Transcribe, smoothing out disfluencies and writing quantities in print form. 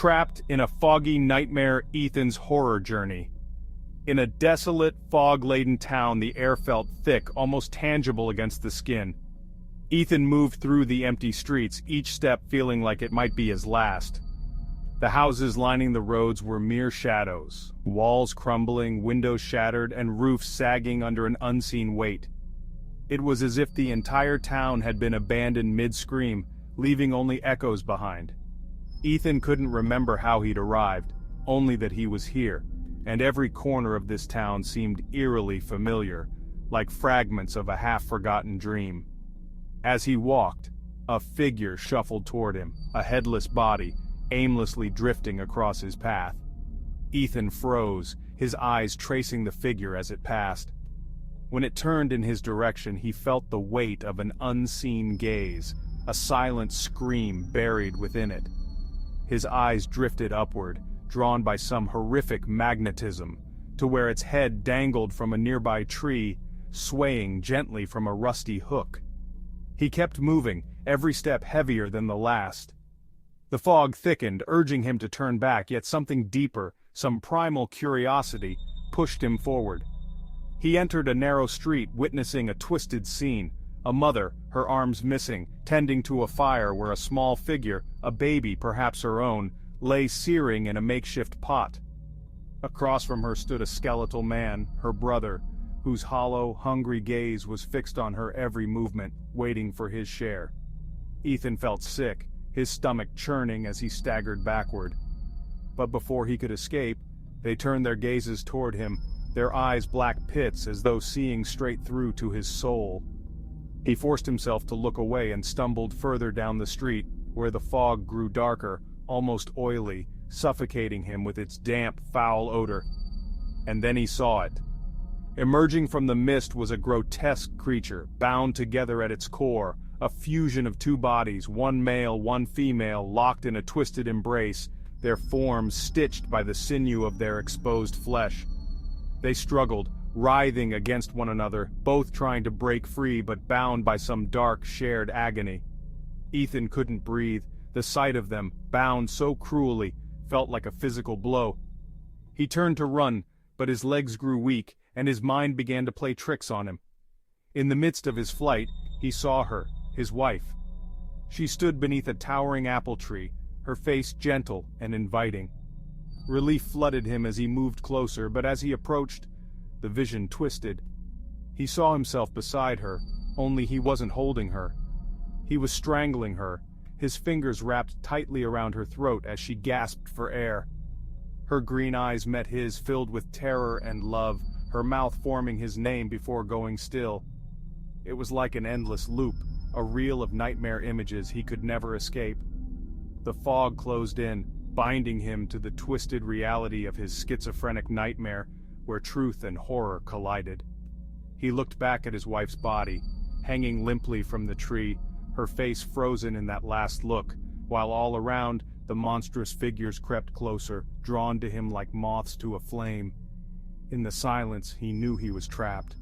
Trapped in a foggy nightmare, Ethan's horror journey. In a desolate, fog-laden town, the air felt thick, almost tangible against the skin. Ethan moved through the empty streets, each step feeling like it might be his last. The houses lining the roads were mere shadows, walls crumbling, windows shattered, and roofs sagging under an unseen weight. It was as if the entire town had been abandoned mid-scream, leaving only echoes behind. Ethan couldn't remember how he'd arrived, only that he was here, and every corner of this town seemed eerily familiar, like fragments of a half-forgotten dream. As he walked, a figure shuffled toward him, a headless body, aimlessly drifting across his path. Ethan froze, his eyes tracing the figure as it passed. When it turned in his direction, he felt the weight of an unseen gaze, a silent scream buried within it. His eyes drifted upward, drawn by some horrific magnetism, to where its head dangled from a nearby tree, swaying gently from a rusty hook. He kept moving, every step heavier than the last. The fog thickened, urging him to turn back, yet something deeper, some primal curiosity, pushed him forward. He entered a narrow street, witnessing a twisted scene. A mother, her arms missing, tending to a fire where a small figure, a baby perhaps her own, lay searing in a makeshift pot. Across from her stood a skeletal man, her brother, whose hollow, hungry gaze was fixed on her every movement, waiting for his share. Ethan felt sick, his stomach churning as he staggered backward. But before he could escape, they turned their gazes toward him, their eyes black pits as though seeing straight through to his soul. He forced himself to look away and stumbled further down the street, where the fog grew darker, almost oily, suffocating him with its damp, foul odor. And then he saw it. Emerging from the mist was a grotesque creature, bound together at its core, a fusion of two bodies, one male, one female, locked in a twisted embrace, their forms stitched by the sinew of their exposed flesh. They struggled, writhing against one another, both trying to break free but bound by some dark, shared agony. Ethan couldn't breathe. The sight of them, bound so cruelly, felt like a physical blow. He turned to run, but his legs grew weak, and his mind began to play tricks on him. In the midst of his flight, he saw her, his wife. She stood beneath a towering apple tree, her face gentle and inviting. Relief flooded him as he moved closer, but as he approached, the vision twisted. He saw himself beside her, only he wasn't holding her. He was strangling her, his fingers wrapped tightly around her throat as she gasped for air. Her green eyes met his, filled with terror and love, her mouth forming his name before going still. It was like an endless loop, a reel of nightmare images he could never escape. The fog closed in, binding him to the twisted reality of his schizophrenic nightmare, where truth and horror collided. He looked back at his wife's body, hanging limply from the tree, her face frozen in that last look, while all around, the monstrous figures crept closer, drawn to him like moths to a flame. In the silence, he knew he was trapped.